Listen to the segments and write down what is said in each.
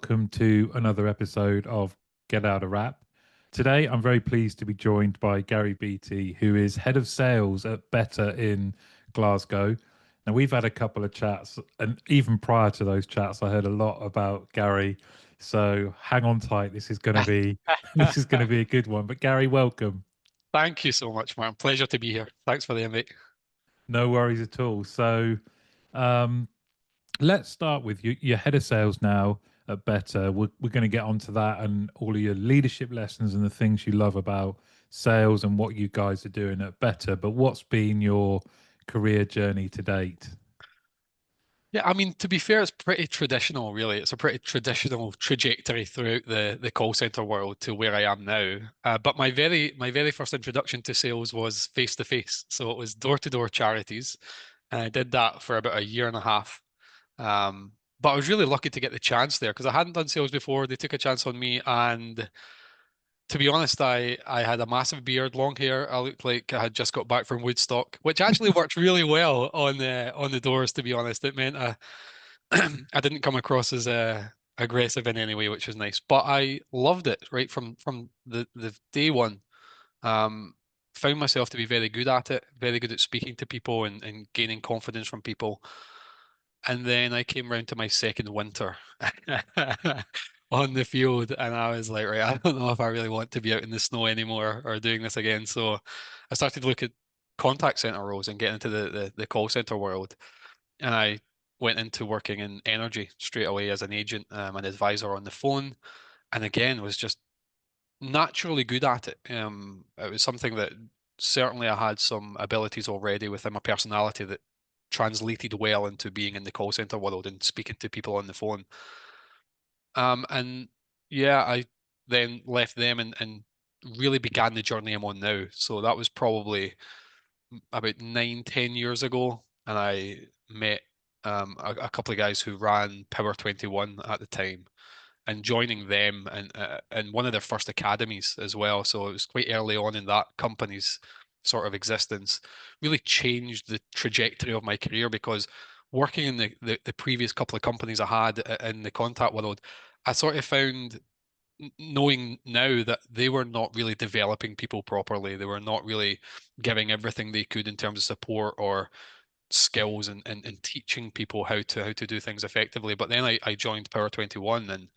welcome to another episode of Get Out a Wrap. Today, I'm very pleased to be joined by Garry Beattie, who is head of sales at Betr in Glasgow. Now, we've had a couple of chats, and even prior to those chats, I heard a lot about Garry. So hang on tight. This is going to be this is going to be a good one. But Garry, welcome. Thank you so much, man. Pleasure to be here. Thanks for the invite. No worries at all. So, um, let's start with you. You're head of sales now at Betr. We're going to get onto that and all of your leadership lessons and the things you love about sales and what you guys are doing at Betr. But what's been your career journey to date? Yeah, I mean, to be fair, it's pretty traditional, really. It's a pretty traditional trajectory throughout the call center world to where I am now. But my very first introduction to sales was face to face. So it was door to door charities. And I did that for about a year and a half. But I was really lucky to get the chance there because I hadn't done sales before. They took a chance on me, and to be honest, I had a massive beard, long hair. I looked like I had just got back from Woodstock, which actually worked really well on the doors. To be honest, it meant I didn't come across as aggressive in any way, which was nice. But I loved it right from the day one. Um, Found myself to be very good at it, very good at speaking to people and gaining confidence from people. And then I came round to my second winter on the field, and I was like, right, I don't know if I really want to be out in the snow anymore or doing this again. So I started to look at contact center roles and get into the call center world. And I went into working in energy straight away as an agent, an advisor on the phone, and again was just naturally good at it. It was something that certainly I had some abilities already within my personality that translated well into being in the call center world and speaking to people on the phone. And yeah, I then left them and really began the journey I'm on now. So that was probably about 9, 10 years ago, and I met a couple of guys who ran Power 21 at the time, and joining them and one of their first academies as well. So it was quite early on in that company's sort of existence, really changed the trajectory of my career because working in the previous couple of companies I had in the contact world, I sort of found knowing now that they were not really developing people properly. They were not really giving everything they could in terms of support or skills and teaching people how to do things effectively. But then I joined Power 21, and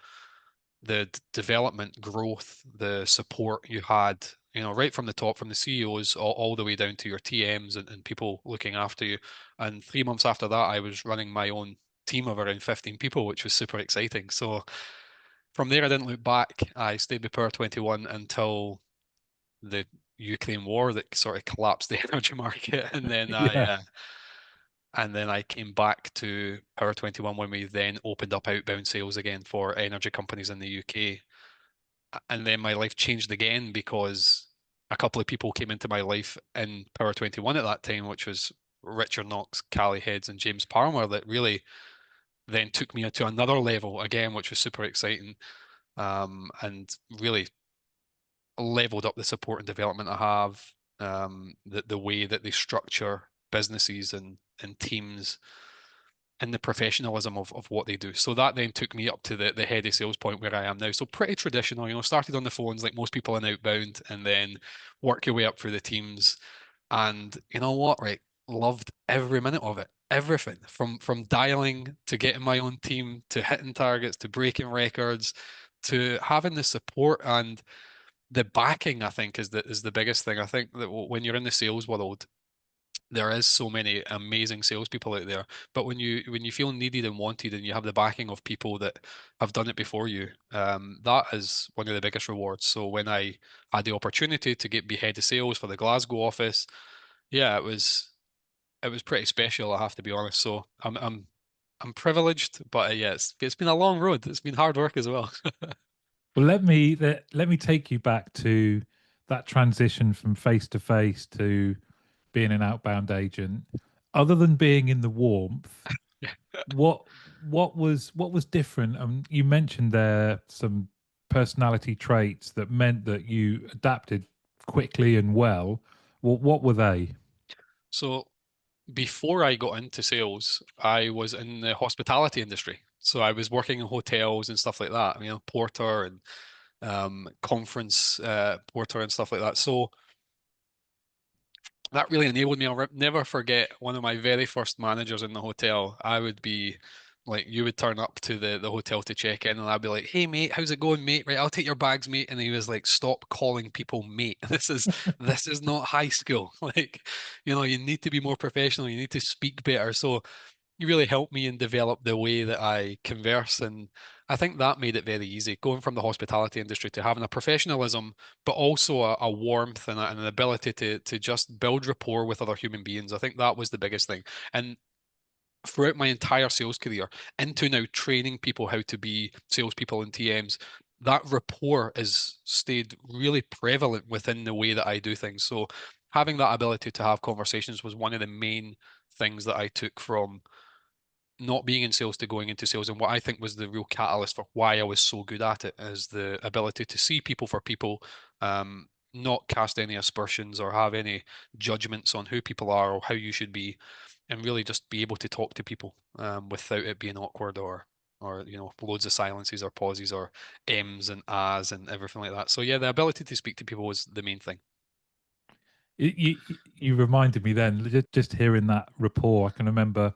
the development, growth, the support you had, right from the top, from the CEOs all the way down to your TMs and people looking after you. And 3 months after that, I was running my own team of around 15 people, which was super exciting. So from there, I didn't look back. I stayed with Power 21 until the Ukraine war that sort of collapsed the energy market, and then Yeah. I came back to Power 21 when we then opened up outbound sales again for energy companies in the UK. And then my life changed again because a couple of people came into my life in Power 21 at that time, which was Richard Knox, Callie Heads, and James Palmer, that really then took me to another level again, which was super exciting, and really leveled up the support and development I have, the way that they structure businesses and teams and the professionalism of what they do. So that then took me up to the head of sales point where I am now. So pretty traditional, started on the phones like most people in outbound and then work your way up through the teams. And you know what, right? Loved every minute of it. Everything from dialing to getting my own team to hitting targets to breaking records to having the support and the backing. I think is the biggest thing. I think that when you're in the sales world, there is so many amazing salespeople out there, but when you feel needed and wanted, and you have the backing of people that have done it before you, that is one of the biggest rewards. So when I had the opportunity to be head of sales for the Glasgow office, yeah, it was pretty special, I have to be honest. So I'm privileged, but yeah, it's been a long road. It's been hard work as well. Well, let me take you back to that transition from face to face to being an outbound agent. Other than being in the warmth, what what was different? You mentioned there some personality traits that meant that you adapted quickly and well. What were they? So before I got into sales, I was in the hospitality industry. So I was working in hotels and stuff like that, you know, porter and conference porter and stuff like that. So that really enabled me. I'll never forget one of my very first managers in the hotel. I would be like, you would turn up to the hotel to check in, and I'd be like, "Hey mate, how's it going, mate? Right, I'll take your bags, mate." And he was like, "Stop calling people mate. This is not high school. Like, you know, you need to be more professional. You need to speak better." So you really helped me and develop the way that I converse. And I think that made it very easy going from the hospitality industry to having a professionalism, but also a warmth and an ability to just build rapport with other human beings. I think that was the biggest thing. And throughout my entire sales career, into now training people how to be salespeople and TMs, that rapport has stayed really prevalent within the way that I do things. So having that ability to have conversations was one of the main things that I took from not being in sales to going into sales. And what I think was the real catalyst for why I was so good at it is the ability to see people for people, not cast any aspersions or have any judgments on who people are or how you should be, and really just be able to talk to people without it being awkward or you know, loads of silences or pauses or M's and A's and everything like that. So yeah, the ability to speak to people was the main thing. You reminded me then, just hearing that rapport. I can remember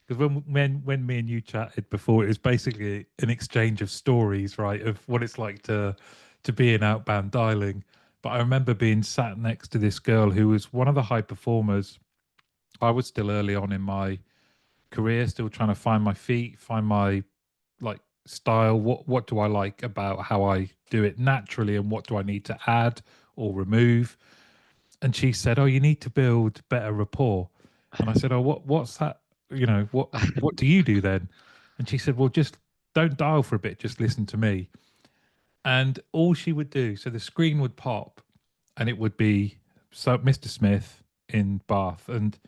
because when me and you chatted before, it was basically an exchange of stories, right, of what it's like to be in outbound dialing. But I remember being sat next to this girl who was one of the high performers. I was still early on in my career, still trying to find my feet, find my like style. What do I like about how I do it naturally, and what do I need to add or remove? And she said, "Oh, you need to build better rapport." And I said, "Oh, what's that? You know, what do you do then?" And she said, "Well, just don't dial for a bit, just listen to me." And all she would do, so the screen would pop, and it would be so Mr. Smith in Bath, and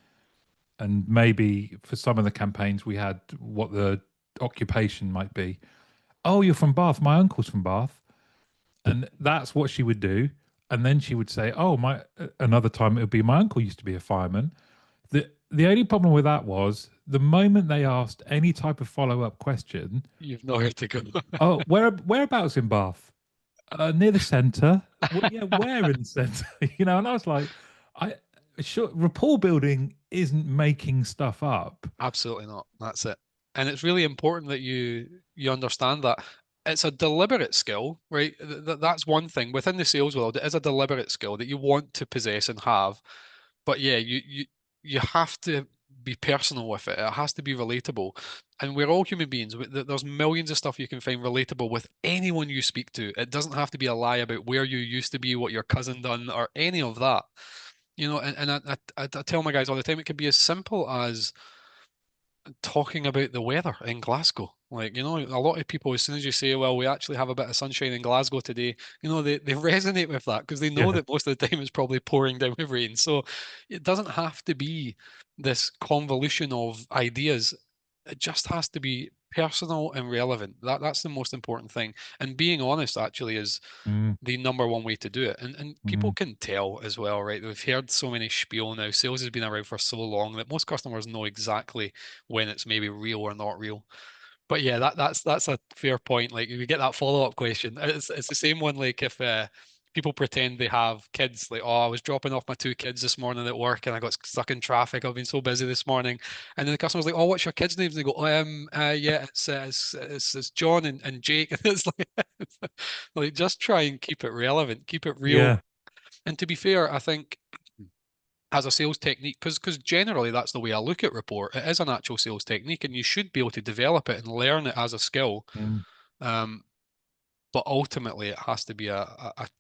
maybe for some of the campaigns we had what the occupation might be. Oh, you're from Bath. My uncle's from Bath, and that's what she would do. And then she would say, "Oh, my." Another time it would be, "My uncle used to be a fireman." The only problem with that was the moment they asked any type of follow up question. You've nowhere to go. Oh, whereabouts in Bath? Near the centre. Well, yeah, where in the centre? You know, and I was like, I sure rapport building isn't making stuff up. Absolutely not. That's it. And it's really important that you understand that it's a deliberate skill, right? That's one thing within the sales world. It is a deliberate skill that you want to possess and have. But yeah, you have to be personal with it. It has to be relatable. And we're all human beings. There's millions of stuff you can find relatable with anyone you speak to. It doesn't have to be a lie about where you used to be, what your cousin done, or any of that. You know, and I tell my guys all the time, it could be as simple as talking about the weather in Glasgow. Like, you know, a lot of people, as soon as you say, well, we actually have a bit of sunshine in Glasgow today, you know, they resonate with that because they know Yeah. that most of the time it's probably pouring down with rain. So it doesn't have to be this convolution of ideas. It just has to be personal and relevant. That's the most important thing. And being honest actually is Mm, the number one way to do it. And people mm. can tell as well, right? We've heard so many spiel now. Sales has been around for so long that most customers know exactly when it's maybe real or not real. But yeah, that's a fair point. Like if you get that follow-up question, it's the same one like if people pretend they have kids, like, oh, I was dropping off my two kids this morning at work and I got stuck in traffic. I've been so busy this morning. And then the customer's like, oh, what's your kids' names? And they go, yeah, it's John and Jake. And it's like just try and keep it relevant, keep it real. Yeah. And to be fair, I think as a sales technique, because generally that's the way I look at rapport. It is an actual sales technique, and you should be able to develop it and learn it as a skill. Mm. Um, but ultimately, it has to be a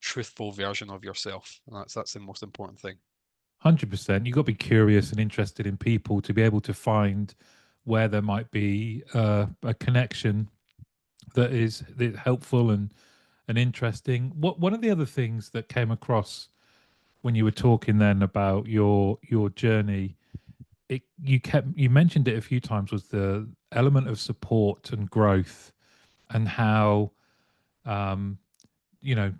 truthful version of yourself. And that's the most important thing. 100%. You've got to be curious and interested in people to be able to find where there might be a connection that is helpful and interesting. One of the other things that came across when you were talking then about your journey, you mentioned it a few times, was the element of support and growth, and how um, you know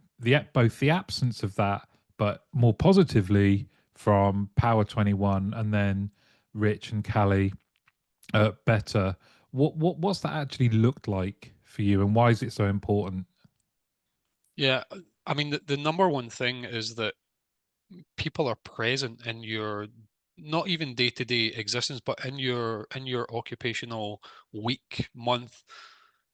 both the absence of that, but more positively from Power 21 and then Rich and Callie at Betr, What's that actually looked like for you, and why is it so important? Yeah, I mean the number one thing is that people are present in your not even day-to-day existence, but in your occupational week, month,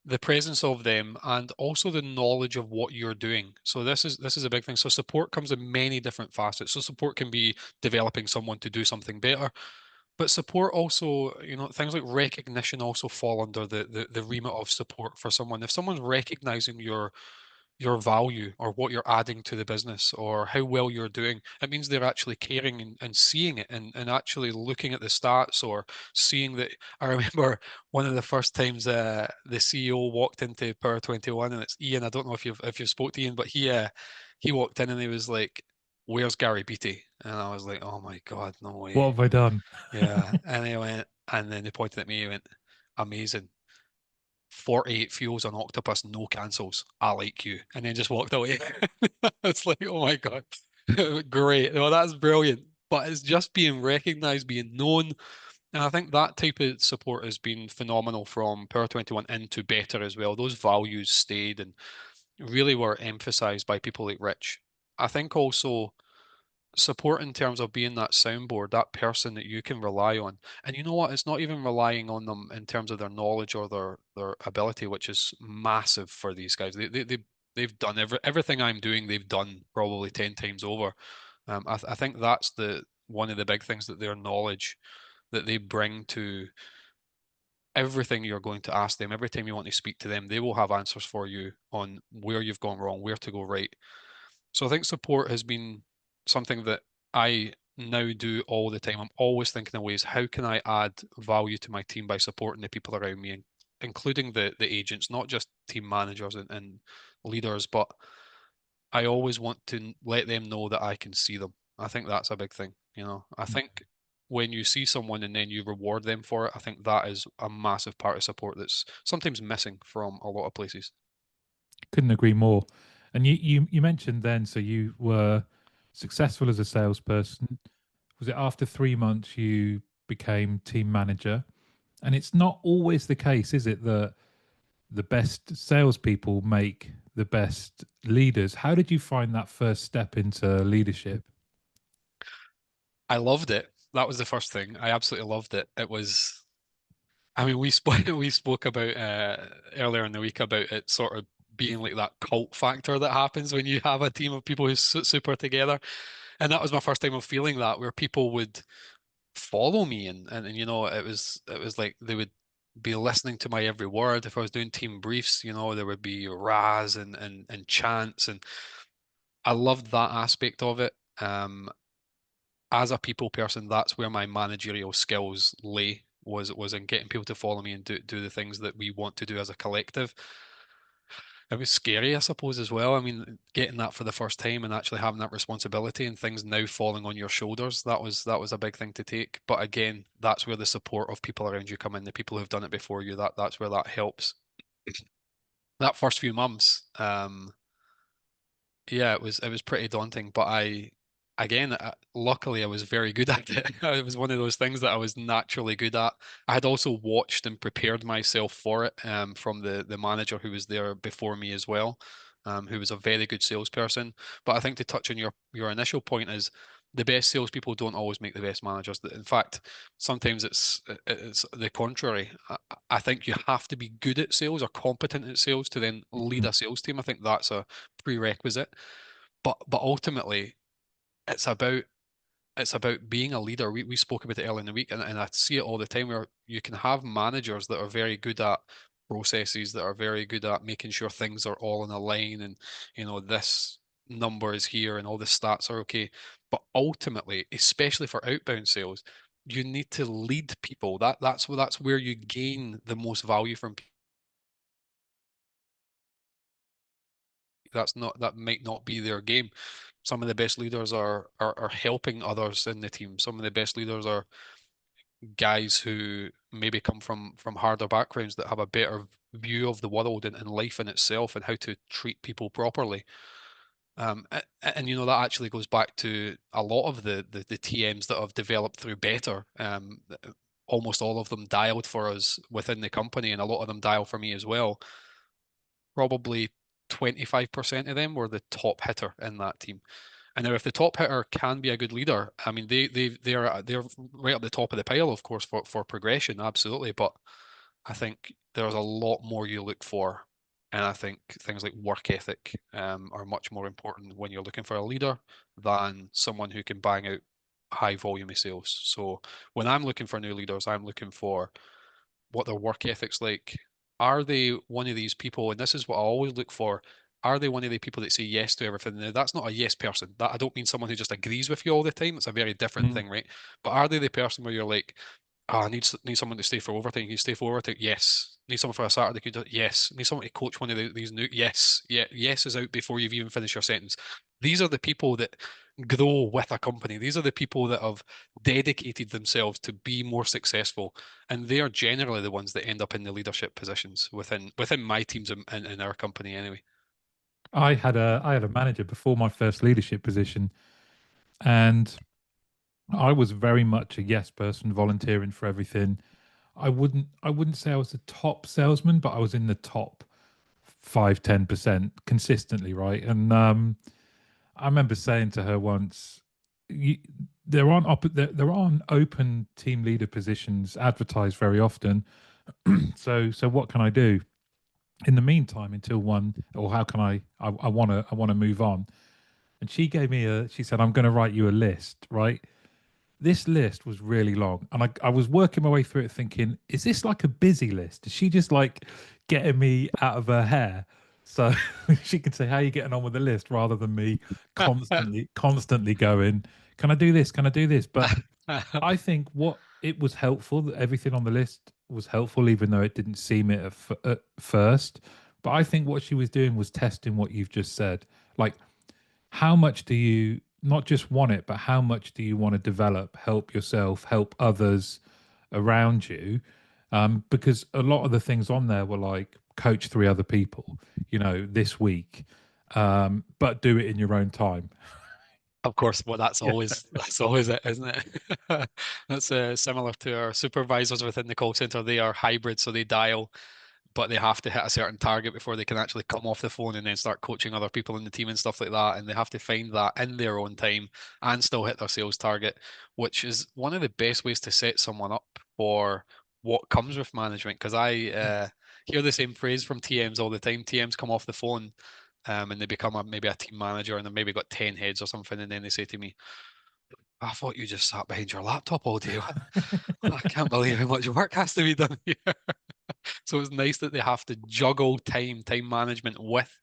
the presence of them and also the knowledge of what you're doing. So this is a big thing. So support comes in many different facets. So support can be developing someone to do something better, but support also, things like recognition also fall under the remit of support for someone. If someone's recognizing your value or what you're adding to the business or how well you're doing, it means they're actually caring and seeing it and actually looking at the stats or seeing that. I remember one of the first times the CEO walked into Power 21, and it's Ian. I don't know if you've spoke to Ian, but he walked in and he was like, "Where's Garry Beattie?" And I was like, "Oh my God, no What way." have I done? Yeah. And he went, and then he pointed at me, he went, "Amazing. 48 fuels on Octopus, no cancels. I like you." And then just walked away. It's like, oh my God. Great. Well, that's brilliant. But it's just being recognized, being known. And I think that type of support has been phenomenal from Power 21 into Betr as well. Those values stayed and really were emphasized by people like Rich. I think also support in terms of being that soundboard, that person that you can rely on. And you know what? It's not even relying on them in terms of their knowledge or their ability, which is massive for these guys. They've done everything I'm doing, they've done probably 10 times over. I think that's the one of the big things, that their knowledge that they bring to everything you're going to ask them, every time you want to speak to them, they will have answers for you on where you've gone wrong, where to go right. So I think support has been something that I now do all the time. I'm always thinking of ways, how can I add value to my team by supporting the people around me, including the agents, not just team managers and leaders, but I always want to let them know that I can see them. I think that's a big thing. I think when you see someone and then you reward them for it, I think that is a massive part of support that's sometimes missing from a lot of places. Couldn't agree more. And you mentioned then, so you were successful as a salesperson. Was it after 3 months you became team manager? And it's not always the case, is it, that the best salespeople make the best leaders? How did you find that first step into leadership? I loved it. That was the first thing. I absolutely loved it. It was, I mean, we spoke we spoke about earlier in the week about it sort of being like that cult factor that happens when you have a team of people who super together. And that was my first time of feeling that, where people would follow me and it was like they would be listening to my every word. If I was doing team briefs, there would be Raz and chants, and I loved that aspect of it. As a people person, that's where my managerial skills lay, was in getting people to follow me and do the things that we want to do as a collective. It was scary, I suppose, as well. I mean, getting that for the first time and actually having that responsibility and things now falling on your shoulders, that was a big thing to take. But again, that's where the support of people around you come in, the people who've done it before you, that's where that helps. That first few months, yeah, it was pretty daunting, but again, luckily I was very good at it. It was one of those things that I was naturally good at. I had also watched and prepared myself for it, from the manager who was there before me as well, who was a very good salesperson. But I think, to touch on your initial point, is the best salespeople don't always make the best managers. In fact, sometimes it's the contrary. I think you have to be good at sales or competent at sales to then lead Mhm. a sales team. I think that's a prerequisite. But ultimately, it's about it's about being a leader. We spoke about it earlier in the week, and I see it all the time, where you can have managers that are very good at processes, that are very good at making sure things are all in a line, and this number is here and all the stats are okay. But ultimately, especially for outbound sales, you need to lead people. That's where you gain the most value from people. That might not be their game. Some of the best leaders are helping others in the team. Some of the best leaders are guys who maybe come from harder backgrounds, that have a better view of the world and life in itself and how to treat people properly. And that actually goes back to a lot of the TMs that have developed through Betr. almost all of them dialed for us within the company, and a lot of them dial for me as well. Probably 25% of them were the top hitter in that team. And now, if the top hitter can be a good leader, I mean, they're right up the top of the pile, of course, for progression, absolutely. But I think there's a lot more you look for, and I think things like work ethic are much more important when you're looking for a leader than someone who can bang out high volume of sales. So when I'm looking for new leaders, I'm looking for what their work ethic's like. Are they one of these people? And this is what I always look for. Are they one of the people that say yes to everything? Now, that's not a yes person. That I don't mean someone who just agrees with you all the time. It's a very different Mm. thing, right? But are they the person where you're like, oh, I need someone to stay for overtime. Can you stay for overtime? Yes. Need someone for a Saturday? Could you do it? Yes. Need someone to coach one of these new? Yes. Yeah. Yes is out before you've even finished your sentence. These are the people that grow with a company. These are the people that have dedicated themselves to be more successful, and they are generally the ones that end up in the leadership positions within my teams in our company anyway. I had a manager before my first leadership position, and I was very much a yes person, volunteering for everything. I wouldn't say I was the top salesman, but I was in the top 5-10% consistently, right? And I remember saying to her once, you, there aren't open team leader positions advertised very often. So what can I do in the meantime until one, or how can I want to move on? And she said, I'm going to write you a list, right? This list was really long, and I was working my way through it thinking, is this like a busy list? Is she just like getting me out of her hair so she can say, how are you getting on with the list, rather than me constantly going, can I do this, can I do this? But I think what it was helpful that everything on the list was helpful, even though it didn't seem it at first. But I think what she was doing was testing what you've just said. Like, how much do you not just want it, but how much do you want to develop, help yourself, help others around you? Because a lot of the things on there were like, coach 3 other people, this week, but do it in your own time. Of course, well, that's Yeah. always that's always it, isn't it? That's similar to our supervisors within the call center. They are hybrid, so they dial, but they have to hit a certain target before they can actually come off the phone and then start coaching other people in the team and stuff like that. And they have to find that in their own time and still hit their sales target, which is one of the best ways to set someone up for what comes with management. Because I hear the same phrase from TMs all the time. TMs come off the phone. And they become maybe a team manager, and they've maybe got 10 heads or something, and then they say to me, I thought you just sat behind your laptop all day. I can't believe how much work has to be done here. So it's nice that they have to juggle time management with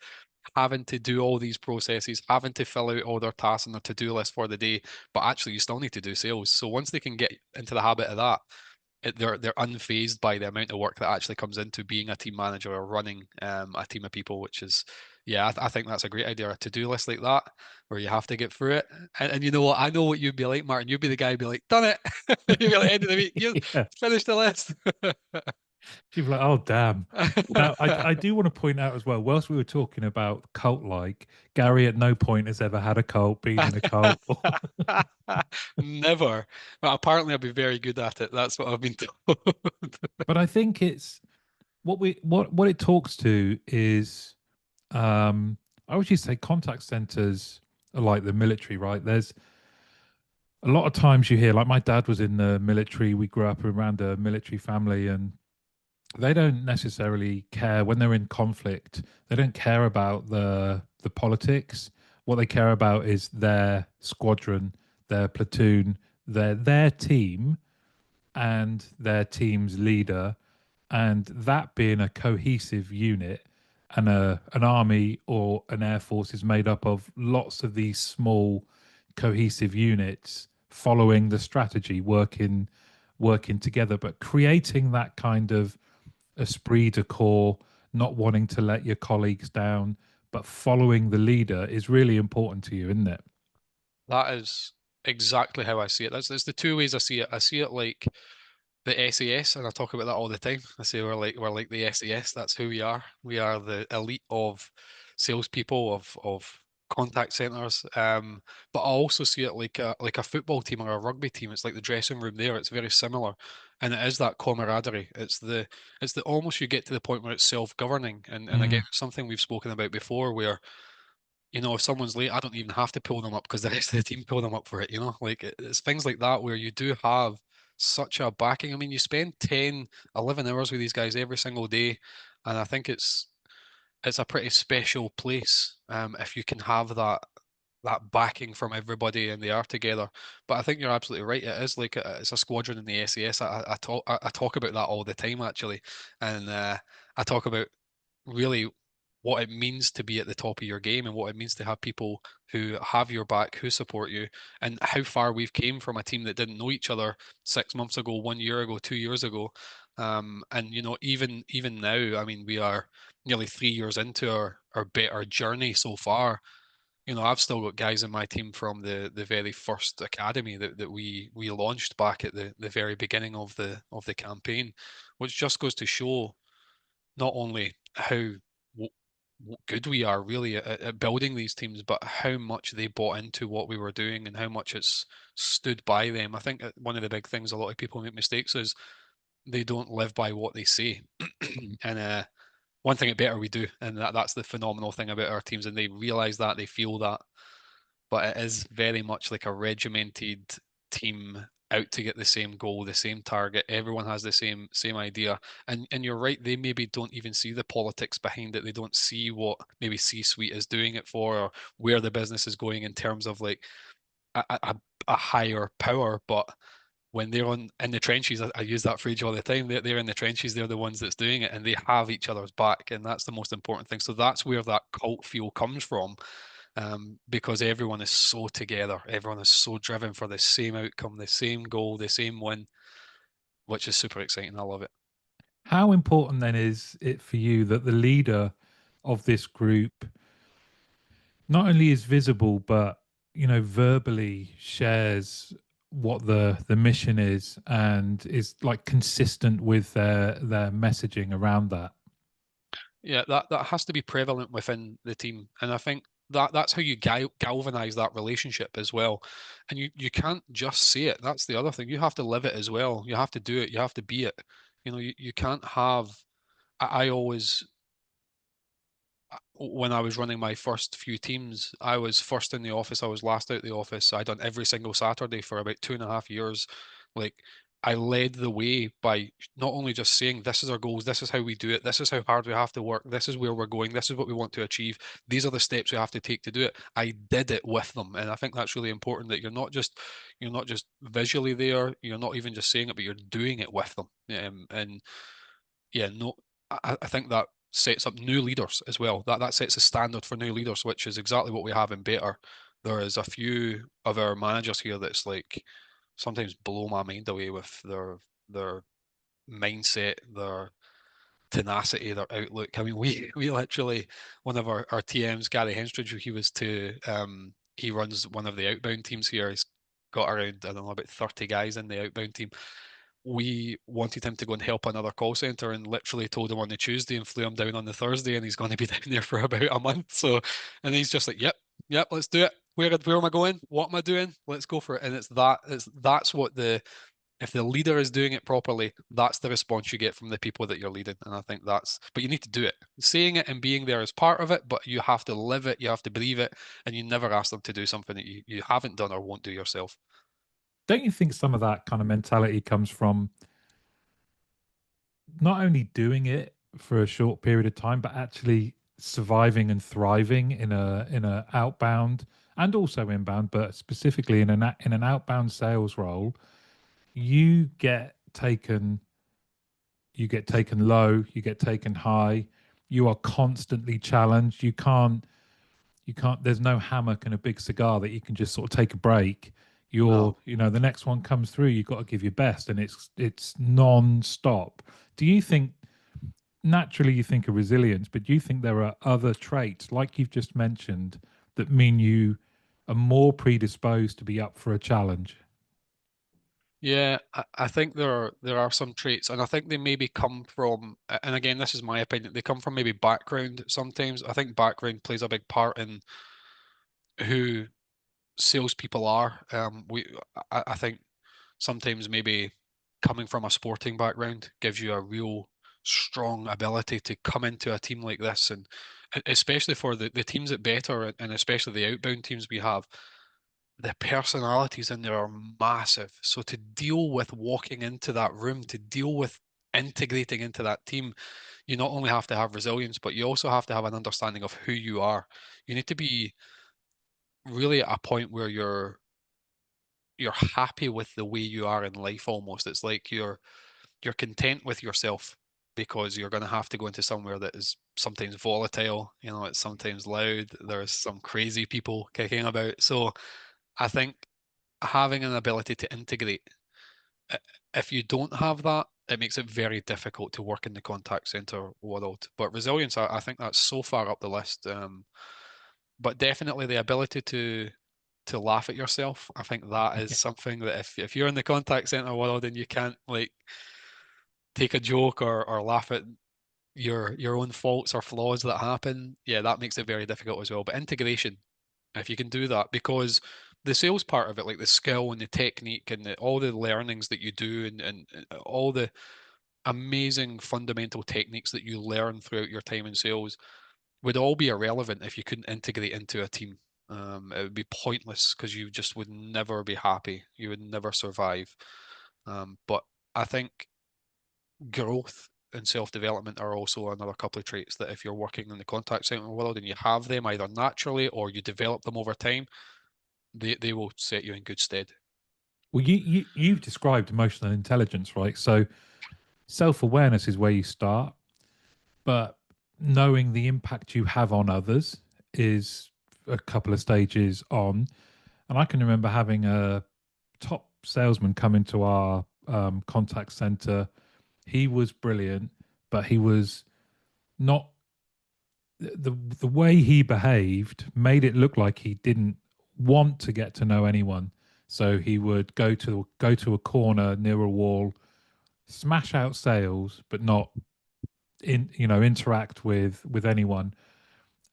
having to do all these processes, having to fill out all their tasks on their to-do list for the day, but actually you still need to do sales. So once they can get into the habit of that, they're unfazed by the amount of work that actually comes into being a team manager or running a team of people, which is, yeah, I think that's a great idea. A to-do list like that, where you have to get through it. And you know what? I know what you'd be like, Martin. You'd be the guy who'd be like, done it. You'd be like, end of the week, you Yeah. finished the list. She'd be like, oh, damn. Now, I do want to point out as well, whilst we were talking about cult like, Gary at no point has ever had a cult, been in a cult. Never. But apparently I'll be very good at it. That's what I've been told. But I think it's what it talks to is, I would just say contact centers are like the military, right? There's a lot of times you hear, like, my dad was in the military, we grew up around a military family, and they don't necessarily care when they're in conflict. They don't care about the politics. What they care about is their squadron, their platoon, their team, and their team's leader, and that being a cohesive unit. And an army or an air force is made up of lots of these small cohesive units following the strategy, working together, but creating that kind of esprit de corps, not wanting to let your colleagues down, but following the leader is really important to you, isn't it? That is exactly how I see it. That's the two ways I see it. I see it like the SAS, and I talk about that all the time. I say we're like the SAS. That's who we are. We are the elite of salespeople of contact centers. But I also see it like a football team or a rugby team. It's like the dressing room there. It's very similar, and it is that camaraderie. It's the almost you get to the point where it's self-governing, and again, Mm. it's something we've spoken about before, where if someone's late, I don't even have to pull them up because the rest of the team pull them up for it. Like it's things like that where you do have such a backing. I mean, you spend 10, 11 hours with these guys every single day, and I think it's a pretty special place if you can have that backing from everybody and they are together. But I think you're absolutely right. It is like it's a squadron in the SAS. I talk about that all the time actually, and I talk about really what it means to be at the top of your game and what it means to have people who have your back, who support you, and how far we've came from a team that didn't know each other 6 months ago, 1 year ago, 2 years ago. And even now, I mean, we are nearly 3 years into our better journey so far. I've still got guys in my team from the very first academy that we launched back at the very beginning of the campaign, which just goes to show not only how good we are really at building these teams, but how much they bought into what we were doing and how much it's stood by them. I think one of the big things a lot of people make mistakes is they don't live by what they say. And one thing at Better we do, and that's the phenomenal thing about our teams, and they realize that, they feel that, but it is very much like a regimented team out to get the same goal, the same target. Everyone has the same idea. And you're right, they maybe don't even see the politics behind it. They don't see what maybe C-suite is doing it for or where the business is going in terms of like a higher power. But when they're in the trenches, I use that phrase all the time. They're in the trenches. They're the ones that's doing it, and they have each other's back, and that's the most important thing. So that's where that cult feel comes from, because everyone is so together. Everyone is so driven for the same outcome, the same goal, the same win, which is super exciting. I love it. How important then is it for you that the leader of this group not only is visible, but verbally shares what the mission is and is like consistent with their messaging around that? Yeah, that has to be prevalent within the team, and I think that's how you galvanize that relationship as well. And you can't just say it. That's the other thing. You have to live it as well. You have to do it. You have to be it. You can't have. I always when I was running my first few teams, I was first in the office. I was last out the office. I done every single Saturday for about 2.5 years. Like I led the way by not only just saying, this is our goals, this is how we do it, this is how hard we have to work, this is where we're going, this is what we want to achieve, these are the steps we have to take to do it. I did it with them. And I think that's really important that you're not just visually there, you're not even just saying it, but you're doing it with them. And yeah, no, I think that sets up new leaders as well. That sets a standard for new leaders, which is exactly what we have in Betr. There is a few of our managers here that's like sometimes blow my mind away with their mindset, their tenacity, their outlook. I mean, we literally one of our TMs, Gary Henstridge, he runs one of the outbound teams here. He's got around, I don't know, about 30 guys in the outbound team. We wanted him to go and help another call center and literally told him on the Tuesday and flew him down on the Thursday, and he's going to be down there for about a month. So, and he's just like, yep, let's do it. Where am I going? What am I doing? Let's go for it. And that's what if the leader is doing it properly, that's the response you get from the people that you're leading. And I think but you need to do it. Saying it and being there is part of it, but you have to live it, you have to believe it, and you never ask them to do something that you haven't done or won't do yourself. Don't you think some of that kind of mentality comes from not only doing it for a short period of time, but actually surviving and thriving in a outbound and also inbound, but specifically in an outbound sales role? You get taken you get taken low, you get taken high, you are constantly challenged. You can't there's no hammock and a big cigar that you can just sort of take a break. No. The next one comes through, you've got to give your best, and it's non-stop. Do you think, naturally you think of resilience, but do you think there are other traits like you've just mentioned that mean you are more predisposed to be up for a challenge? Yeah, I think there are some traits, and I think they maybe come from, and again, this is my opinion, they come from maybe background sometimes. I think background plays a big part in who salespeople are. I think sometimes maybe coming from a sporting background gives you a real strong ability to come into a team like this, and especially for the teams at Betr and especially the outbound teams we have, the personalities in there are massive. So to deal with walking into that room, to deal with integrating into that team, you not only have to have resilience, but you also have to have an understanding of who you are. You need to be really at a point where you're happy with the way you are in life almost. It's like you're content with yourself because you're going to have to go into somewhere that is sometimes volatile, it's sometimes loud, there's some crazy people kicking about. So I think having an ability to integrate, i- if you don't have that, it makes it very difficult to work in the contact center world. But resilience, I think that's so far up the list. But definitely the ability to laugh at yourself. I think that is something that if you're in the contact center world and you can't like take a joke or laugh at your own faults or flaws that happen, yeah, that makes it very difficult as well. But integration, if you can do that, because the sales part of it, like the skill and the technique and all the learnings that you do and all the amazing fundamental techniques that you learn throughout your time in sales would all be irrelevant if you couldn't integrate into a team. It would be pointless because you just would never be happy. You would never survive. But I think growth and self-development are also another couple of traits that if you're working in the contact center world and you have them either naturally or you develop them over time, they will set you in good stead. Well, you've described emotional intelligence, right? So self-awareness is where you start, but knowing the impact you have on others is a couple of stages on. And I can remember having a top salesman come into our contact center. He was brilliant, but he was not the way he behaved made it look like he didn't want to get to know anyone. So he would go to a corner near a wall, smash out sales, but not interact with anyone.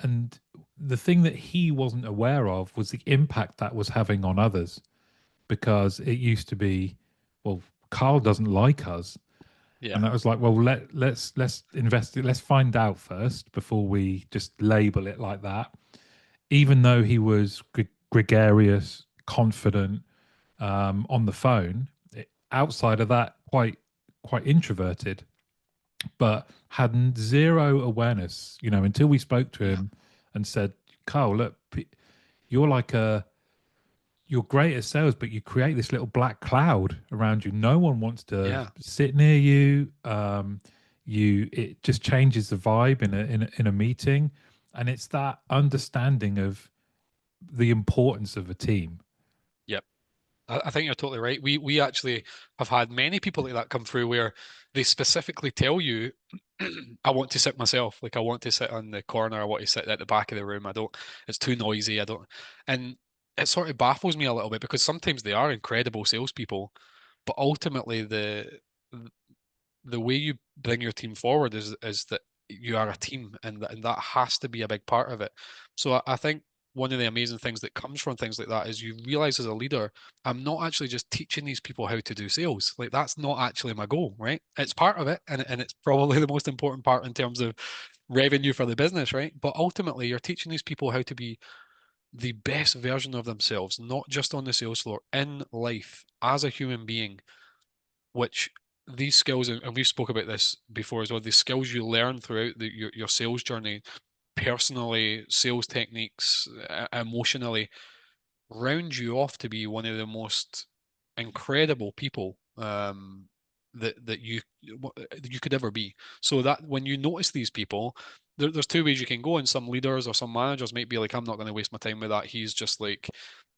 And the thing that he wasn't aware of was the impact that was having on others, because it used to be, well, Carl doesn't like us. Yeah, And that was like, well, let's investigate, let's find out first before we just label it like that. Even though he was gregarious, confident on the phone, outside of that, quite introverted, but had zero awareness. Until we spoke to yeah, him and said, "Carl, look, you're like a you're great at sales, but you create this little black cloud around you. No one wants to yeah. sit near you. It just changes the vibe in a meeting, and it's that understanding of the importance of a team." Yep. I think you're totally right. We actually have had many people like that come through where they specifically tell you, I want to sit myself. Like I want to sit on the corner. I want to sit at the back of the room. I don't, it's too noisy. I don't, and it sort of baffles me a little bit because sometimes they are incredible salespeople, but ultimately the way you bring your team forward is that you are a team, and that has to be a big part of it. So I think one of the amazing things that comes from things like that is you realize as a leader, I'm not actually just teaching these people how to do sales. Like that's not actually my goal, right? It's part of it, and it's probably the most important part in terms of revenue for the business, right? But ultimately, you're teaching these people how to be the best version of themselves, not just on the sales floor, in life as a human being, which these skills, and we've spoke about this before as well, the skills you learn throughout your sales journey, personally, sales techniques, emotionally, round you off to be one of the most incredible people that you could ever be. So that when you notice these people, there's two ways you can go, and some leaders or some managers might be like, I'm not going to waste my time with that. He's just like,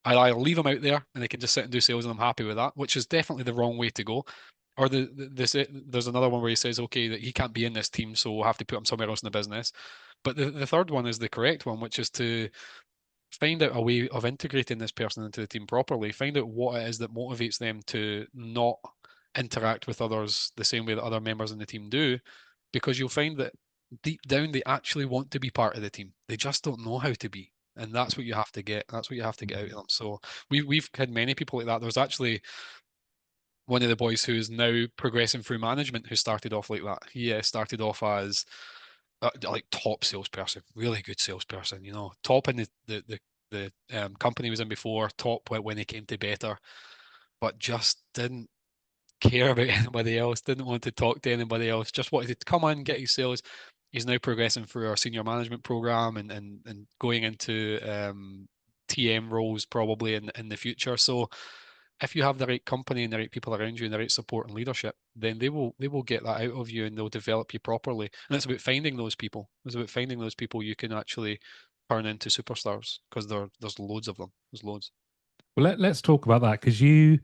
I'll leave him out there and they can just sit and do sales and I'm happy with that, which is definitely the wrong way to go. Or there's another one where he says, okay, that he can't be in this team, so we'll have to put him somewhere else in the business. But the third one is the correct one, which is to find out a way of integrating this person into the team properly. Find out what it is that motivates them to not interact with others the same way that other members in the team do, because you'll find that deep down they actually want to be part of the team. They just don't know how to be. and that's what you have to get. That's what you have to get out of them. So we've had many people like that. There was actually one of the boys who is now progressing through management who started off like that. He started off as like top salesperson, really good salesperson, top in the company he was in before, top when he came to Betr, but just didn't care about anybody else, didn't want to talk to anybody else, just wanted to come in, get his sales. He's now progressing through our senior management program and going into TM roles probably in the future. So if you have the right company and the right people around you and the right support and leadership, then they will get that out of you and they'll develop you properly. And it's about finding those people. It's about finding those people you can actually turn into superstars because there's loads of them. There's loads. Well, let's talk about that because you,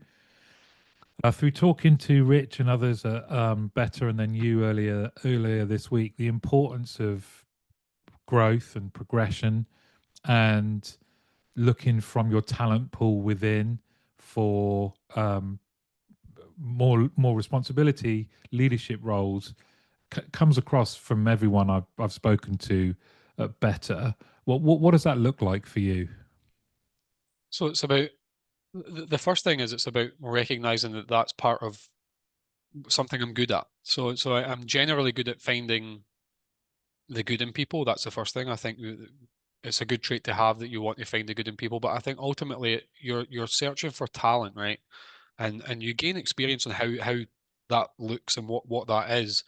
through talking to Rich and others at Betr, and then you earlier this week, the importance of growth and progression and looking from your talent pool within for more responsibility, leadership roles comes across from everyone I've spoken to at Betr. What does that look like for you? So it's about the first thing is it's about recognizing that that's part of something I'm good at. So I'm generally good at finding the good in people. That's the first thing. I think it's a good trait to have that you want to find the good in people. But I think ultimately you're searching for talent, right? And you gain experience on how that looks and what that is.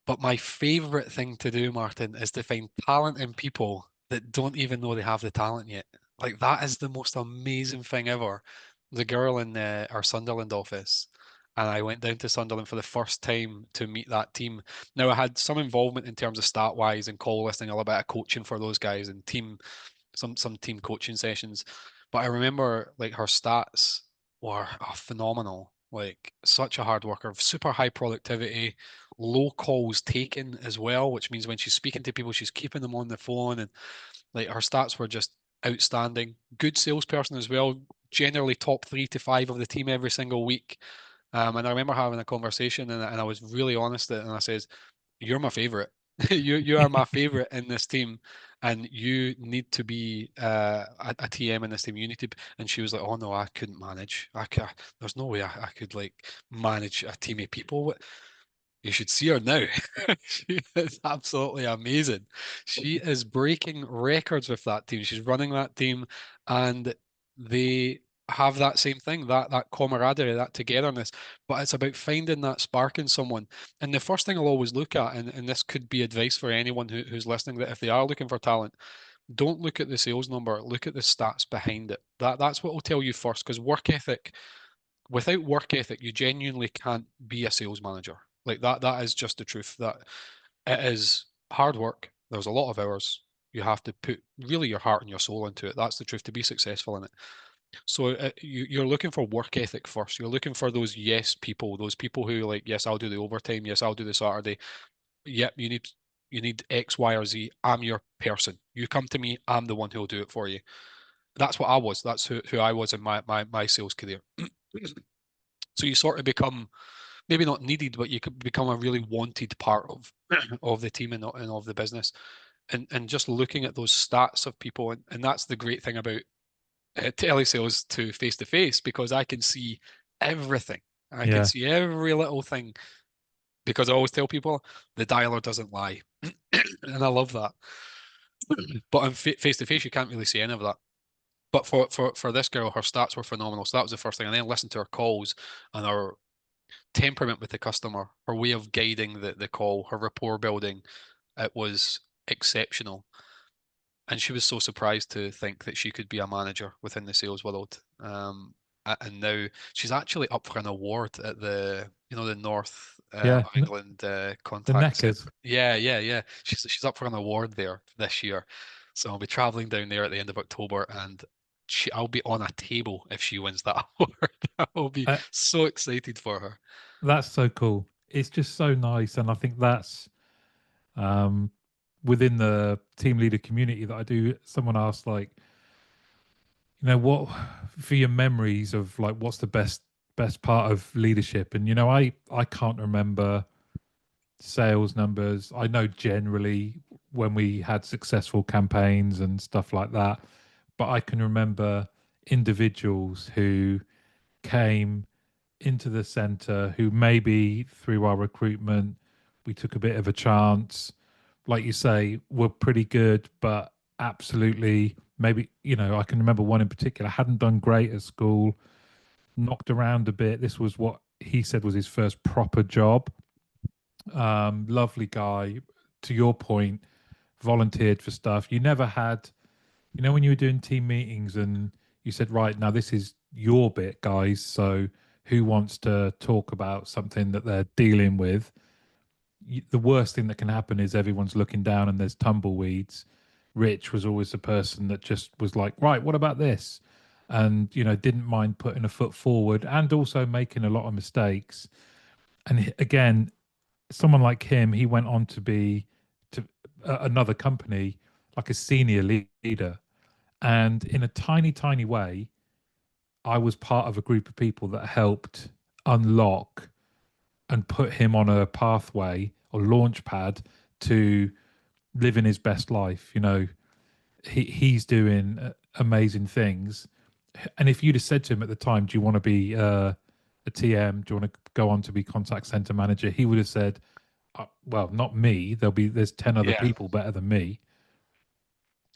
But my favorite thing to do, Martin, is to find talent in people that don't even know they have the talent yet. Like that is the most amazing thing ever. The girl in our Sunderland office, and I went down to Sunderland for the first time to meet that team. Now I had some involvement in terms of stat wise and call listening, a little bit of coaching for those guys and some team coaching sessions. But I remember like her stats were phenomenal. Like such a hard worker, super high productivity, low calls taken as well, which means when she's speaking to people, she's keeping them on the phone, and like her stats were just outstanding. Good salesperson as well, generally top 3 to 5 of the team every single week. And I remember having a conversation, and I was really honest, and I says, "You're my favorite. You are my favorite in this team, and you need to be a TM in this team. You need to." And she was like, "Oh no, I couldn't manage. There's no way I could like manage a team of people. You should see her now. She is absolutely amazing. She is breaking records with that team. She's running that team, and they have that same thing, that camaraderie, that togetherness. But it's about finding that spark in someone. And the first thing I'll always look at, and this could be advice for anyone who's listening, that if they are looking for talent, don't look at the sales number, look at the stats behind it. That's what will tell you first, because work ethic, without work ethic, you genuinely can't be a sales manager. Like that is just the truth. That it is hard work. There's a lot of hours. You have to put really your heart and your soul into it. That's the truth to be successful in it. So you're looking for work ethic first. You're looking for those yes people, those people who like, yes, I'll do the overtime. Yes, I'll do the Saturday. Yep, you need X, Y, or Z. I'm your person. You come to me. I'm the one who'll do it for you. That's what I was. That's who I was in my sales career. So you sort of become maybe not needed, but you could become a really wanted part of of the team and of the business. And just looking at those stats of people, and that's the great thing about telesales to face, because I can see everything. I can Yeah, see every little thing because I always tell people the dialer doesn't lie, and I love that. But on face to face, you can't really see any of that. But for this girl, her stats were phenomenal. So that was the first thing. And then listen to her calls and her temperament with the customer, her way of guiding the call, her rapport building. It was exceptional. And she was so surprised to think that she could be a manager within the sales world. And now she's actually up for an award at the North yeah, of England the Contact neckers. Centre. Yeah, yeah, yeah. She's up for an award there this year. So I'll be traveling down there at the end of October, and I'll be on a table if she wins that award. I'll be Uh, so excited for her. that's so cool. It's just so nice, and I think that's um, within the team leader community that I do. Someone asked, like, what for your memories of like what's the best part of leadership, and I can't remember sales numbers. I know generally when we had successful campaigns and stuff like that. But I can remember individuals who came into the center who maybe through our recruitment we took a bit of a chance, like you say, were pretty good, but absolutely maybe, I can remember one in particular hadn't done great at school, knocked around a bit. This was what he said was his first proper job. Lovely guy, to your point, volunteered for stuff. You never had, when you were doing team meetings and you said, right, now this is your bit, guys. So who wants to talk about something that they're dealing with? The worst thing that can happen is everyone's looking down and there's tumbleweeds. Rich was always the person that just was like, right, what about this? And, didn't mind putting a foot forward and also making a lot of mistakes. And again, someone like him, he went on to be to another company, like a senior leader. And in a tiny, tiny way, I was part of a group of people that helped unlock and put him on a pathway or launch pad to living his best life. He's doing amazing things. And if you'd have said to him at the time, "Do you want to be a TM? Do you want to go on to be contact center manager?" He would have said, "Well, not me. There's 10 other Yeah. people better than me."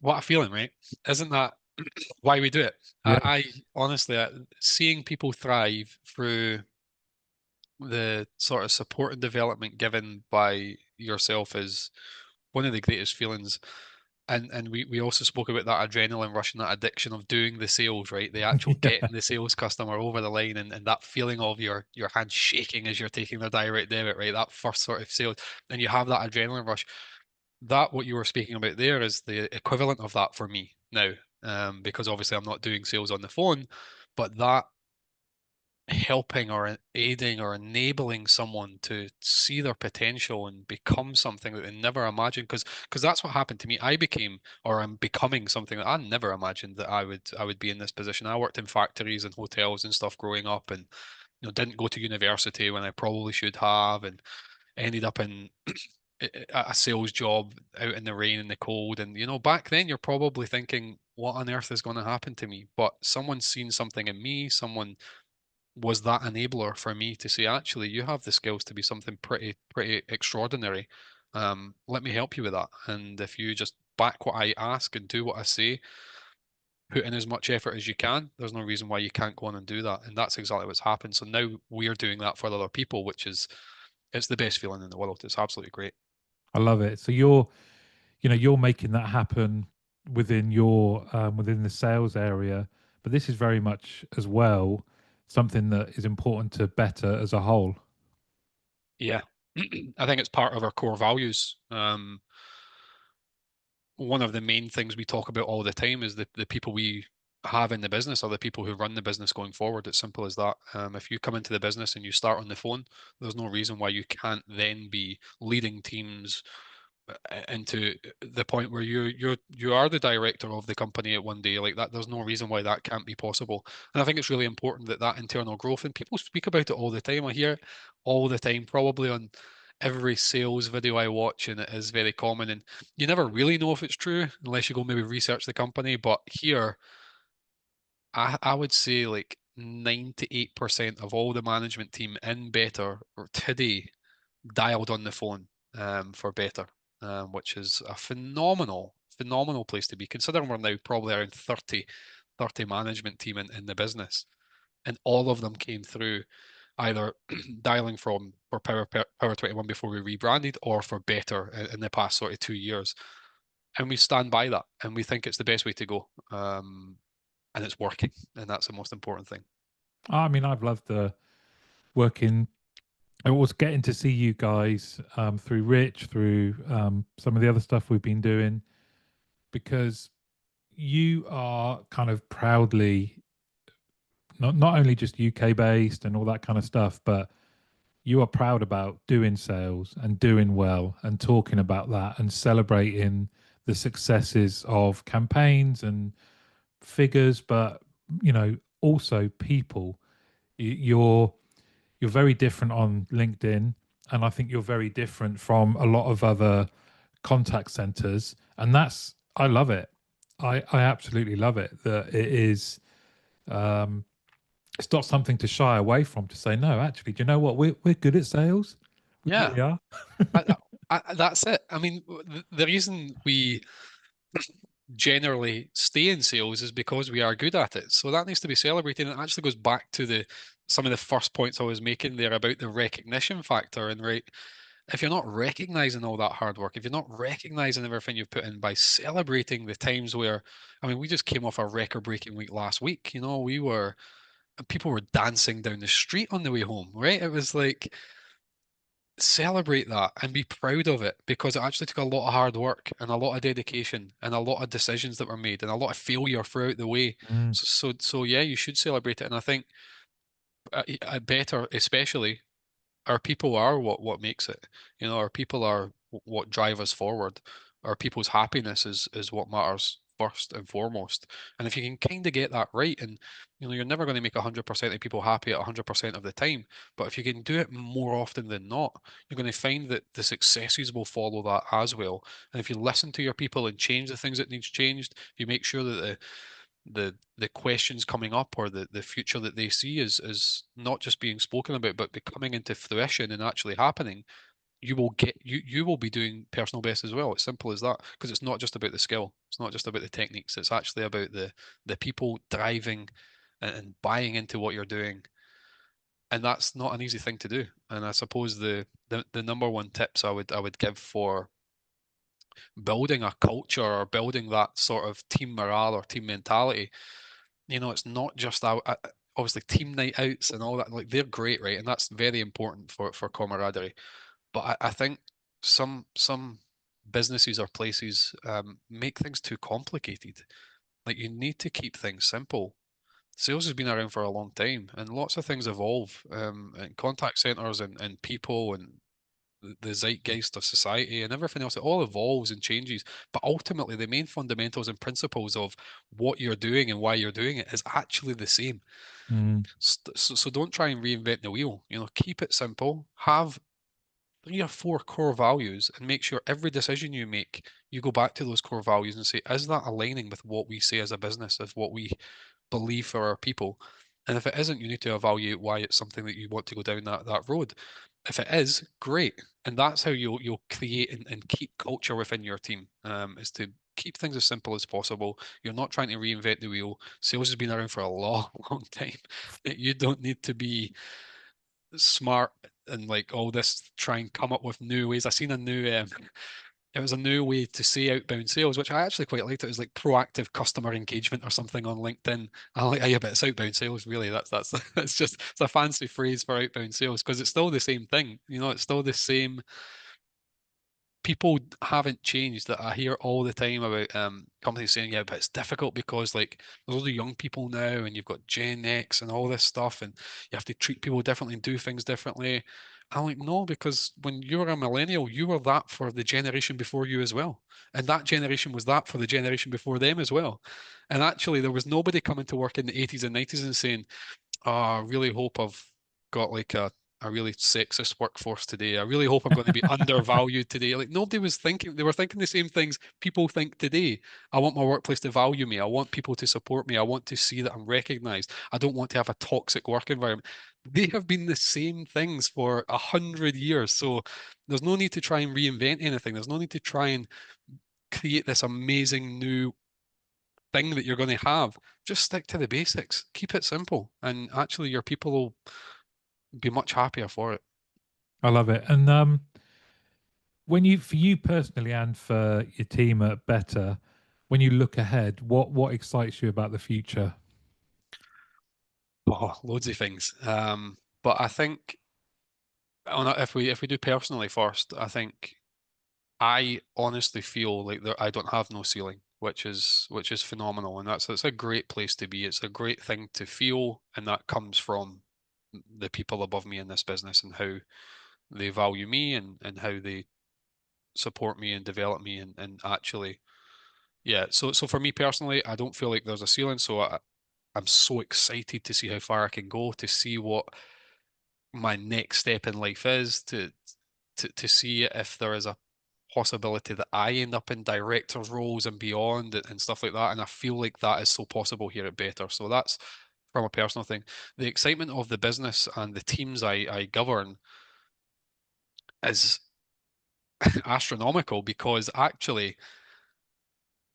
What a feeling, right? Isn't that why we do it? Yeah, I honestly, seeing people thrive through the sort of support and development given by yourself is one of the greatest feelings. And we also spoke about that adrenaline rush and that addiction of doing the sales, right? The actual yeah. getting the sales customer over the line and that feeling of your hand shaking as you're taking their direct debit, right? That first sort of sales, and you have that adrenaline rush. That what you were speaking about there is the equivalent of that for me now. Because obviously I'm not doing sales on the phone, but that helping or aiding or enabling someone to see their potential and become something that they never imagined, because that's what happened to me. I became or I'm becoming something that I never imagined that I would be in this position. I worked in factories and hotels and stuff growing up, and didn't go to university when I probably should have, and ended up in a sales job out in the rain and the cold. And back then you're probably thinking, what on earth is going to happen to me? But someone's seen something in me, someone was that enabler for me to say, actually, you have the skills to be something pretty extraordinary. Let me help you with that. And if you just back what I ask and do what I say, put in as much effort as you can, there's no reason why you can't go on and do that. And that's exactly what's happened. So now we're doing that for other people, which is it's the best feeling in the world. It's absolutely great. I love it. So you're making that happen within the sales area, but this is very much as well something that is important to Better as a whole. Yeah. I think it's part of our core values. One of the main things we talk about all the time is the people we have in the business are the people who run the business going forward. It's simple as that. If you come into the business and you start on the phone, there's no reason why you can't then be leading teams into the point where you are the director of the company at one day like that. There's no reason why that can't be possible. And I think it's really important that that internal growth, and people speak about it all the time. I hear it all the time, probably on every sales video I watch, and it is very common. And you never really know if it's true unless you go maybe research the company. But here, I would say like 98% of all the management team in Better today dialed on the phone for Better, which is a phenomenal place to be, considering we're now probably around 30 management team in the business. And all of them came through either dialing from for Power 21 before we rebranded or for Better in the past sort of 2 years. And we stand by that and we think it's the best way to go. And it's working. And that's the most important thing. I mean, I've loved working. I was getting to see you guys through Rich, through some of the other stuff we've been doing, because you are kind of proudly not only just UK based and all that kind of stuff, but you are proud about doing sales and doing well and talking about that and celebrating the successes of campaigns and figures, but also people. You're very different on LinkedIn, and I think you're very different from a lot of other contact centers, and that's I love it. I absolutely love it. That it is. Um, it's not something to shy away from. To say no, actually, do you know what? We're good at sales. We Yeah, really are. I, that's it. I mean, the reason we generally stay in sales is because we are good at it. So that needs to be celebrated. And it actually goes back to the some of the first points I was making there about the recognition factor. And right, if you're not recognizing all that hard work, if you're not recognizing everything you've put in by celebrating the times where, I mean, we just came off a record-breaking week last week. We were people were dancing down the street on the way home, right? It was like celebrate that and be proud of it because it actually took a lot of hard work and a lot of dedication and a lot of decisions that were made and a lot of failure throughout the way. Mm, So yeah, you should celebrate it. And I think better, especially our people are what makes it. Our people are what drive us forward. Our people's happiness is what matters first and foremost. And if you can kind of get that right, and you're never going to make 100% of people happy at 100% of the time, but if you can do it more often than not, you're going to find that the successes will follow that as well. And if you listen to your people and change the things that needs changed, if you make sure that the questions coming up or the future that they see is not just being spoken about but becoming into fruition and actually happening, you will be doing personal best as well. It's simple as that because it's not just about the skill, it's not just about the techniques, it's actually about the people driving and buying into what you're doing, and that's not an easy thing to do. And I suppose the number one tips I would give for building a culture or building that sort of team morale or team mentality, it's not just obviously team night outs and all that. Like they're great, right? And that's very important for camaraderie. But I think some businesses or places make things too complicated. Like you need to keep things simple. Sales has been around for a long time, and lots of things evolve. And contact centers and people and the zeitgeist of society and everything else, it all evolves and changes. But ultimately, the main fundamentals and principles of what you're doing and why you're doing it is actually the same. mm, So don't try and reinvent the wheel. Keep it simple. Have 3 or 4 core values and make sure every decision you make, you go back to those core values and say, is that aligning with what we say as a business, as what we believe for our people? And if it isn't, you need to evaluate why it's something that you want to go down that road. If it is, great. And that's how you'll create and keep culture within your team, is to keep things as simple as possible. You're not trying to reinvent the wheel. Sales has been around for a long, long time. You don't need to be smart and like all this try and come up with new ways. I seen a new it was a new way to say outbound sales, which I actually quite liked. It was like proactive customer engagement or something on LinkedIn. I like, yeah, but it's outbound sales, really. That's that's just it's a fancy phrase for outbound sales because it's still the same thing. It's still the same. People haven't changed. That I hear all the time about companies saying, yeah, but it's difficult because like there's all the young people now, and you've got Gen X and all this stuff, and you have to treat people differently and do things differently. I'm like, no, because when you were a millennial, you were that for the generation before you as well, and that generation was that for the generation before them as well. And actually, there was nobody coming to work in the 80s and 90s and saying, oh, I really hope I've got like a really sexist workforce today. I really hope I'm going to be undervalued today. Like nobody was thinking, they were thinking the same things people think today. I want my workplace to value me. I want people to support me. I want to see that I'm recognized. I don't want to have a toxic work environment. They have been the same things for 100 years. So there's no need to try and reinvent anything. There's no need to try and create this amazing new thing that you're going to have. Just stick to the basics. Keep it simple. And actually your people will be much happier for it. I love it. And when you, for you personally, and for your team at Better, when you look ahead, what excites you about the future? Oh, loads of things. But I think if we do personally first, I think I honestly feel like I don't have no ceiling, which is phenomenal, and that's a great place to be. It's a great thing to feel, and that comes from the people above me in this business and how they value me and how they support me and develop me and actually, yeah. So for me personally, I don't feel like there's a ceiling. So I'm so excited to see how far I can go, to see what my next step in life is, to see if there is a possibility that I end up in directors roles and beyond and stuff like that. And I feel like that is so possible here at Betr. So that's from a personal thing. The excitement of the business and the teams I govern is astronomical because actually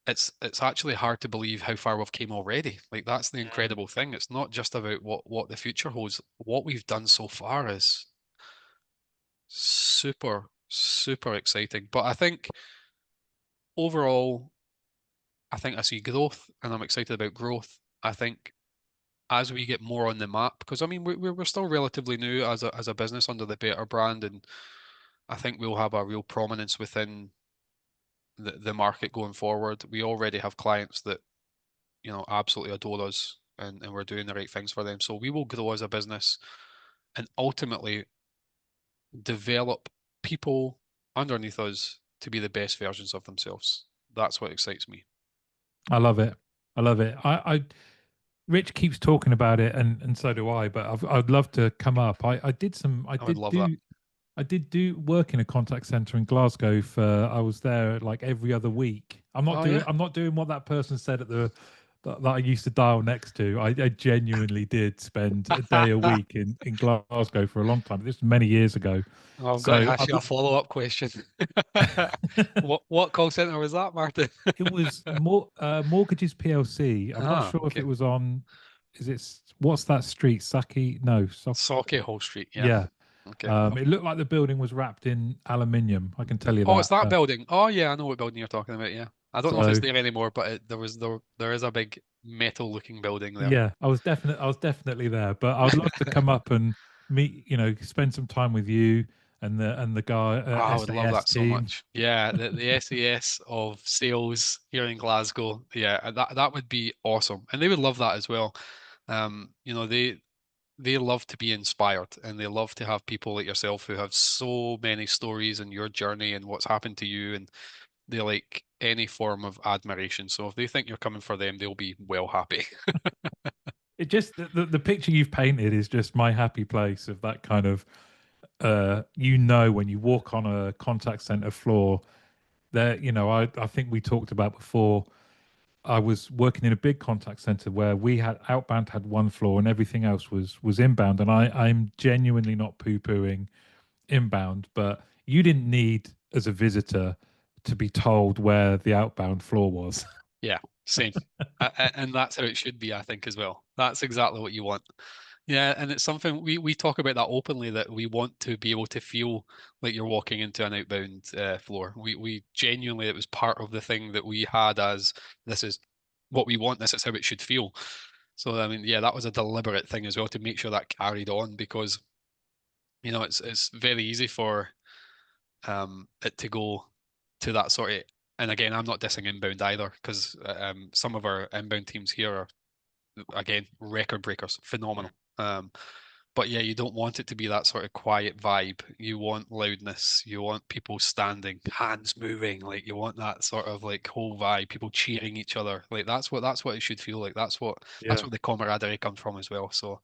it's actually hard to believe how far we've came already. Like that's the Mm. incredible thing. It's not just about what the future holds. What we've done so far is super, super exciting. But I think overall, I think I see growth and I'm excited about growth. I think as we get more on the map, because I mean we're still relatively new as a business under the Betr brand, and I think we'll have a real prominence within the market going forward. We already have clients that, absolutely adore us and we're doing the right things for them. So we will grow as a business and ultimately develop people underneath us to be the best versions of themselves. That's what excites me. I love it. I love it. Rich keeps talking about it, and so do I. But I'd love to come up. I did some. I would love that. I did do work in a contact center in Glasgow for. I was there like every other week. Oh yeah. I'm not doing what that person said at the that I used to dial next to. I genuinely did spend a day a week in Glasgow for a long time. This was many years ago. Oh, I've got to So ask you a follow-up question. What call center was that, Martin? it was Mortgages PLC. I'm not Ah, sure if okay. it was on. What's that street? Saki? No, Socket Hall Street, yeah. yeah. Okay. It looked like the building was wrapped in aluminium. I can tell you Oh, it's that. that building. Oh yeah, I know what building you're talking about, yeah. I don't know if it's So there anymore, but there is a big metal looking building there. yeah, I was definitely there. But I'd love to come up and meet. Spend some time with you and the guy Oh, I would love SAS that so team. much. Yeah, the SAS of sales here in Glasgow. Yeah, that would be awesome. And they would love that as well. They love to be inspired and they love to have people like yourself who have so many stories in your journey and what's happened to you, and they like any form of admiration. So if they think you're coming for them, they'll be well happy. It just the picture you've painted is just my happy place of that kind of when you walk on a contact center floor there, I think we talked about before. I was working in a big contact center where we had outbound had one floor and everything else was inbound. And I'm genuinely not poo-pooing inbound, but you didn't need as a visitor to be told where the outbound floor was. Yeah, same. And that's how it should be, I think, as well. That's exactly what you want. Yeah, and it's something we talk about that openly that we want to be able to feel like you're walking into an outbound floor. We genuinely, it was part of the thing that we had as this is what we want, this is how it should feel. So I mean, yeah, that was a deliberate thing as well to make sure that carried on because it's very easy for it to go to that sort of. And again, I'm not dissing inbound either because some of our inbound teams here are again record breakers, phenomenal. But yeah, you don't want it to be that sort of quiet vibe. You want loudness. You want people standing, hands moving. Like you want that sort of like whole vibe. People cheering each other. Like that's what it should feel like. That's Yeah. where the camaraderie comes from as well. So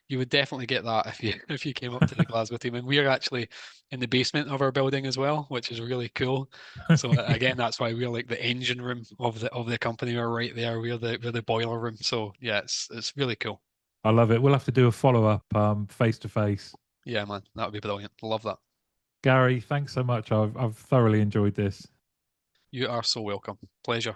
you would definitely get that if you if you came up to the Glasgow team. And we're actually in the basement of our building as well, which is really cool. So again, that's why we're like the engine room of the company. We're right there. We're the boiler room. So yeah, it's really cool. I love it. We'll have to do a follow up face to face. Yeah, man, that would be brilliant. Love that. Gary, thanks so much. I've thoroughly enjoyed this. You are so welcome. Pleasure.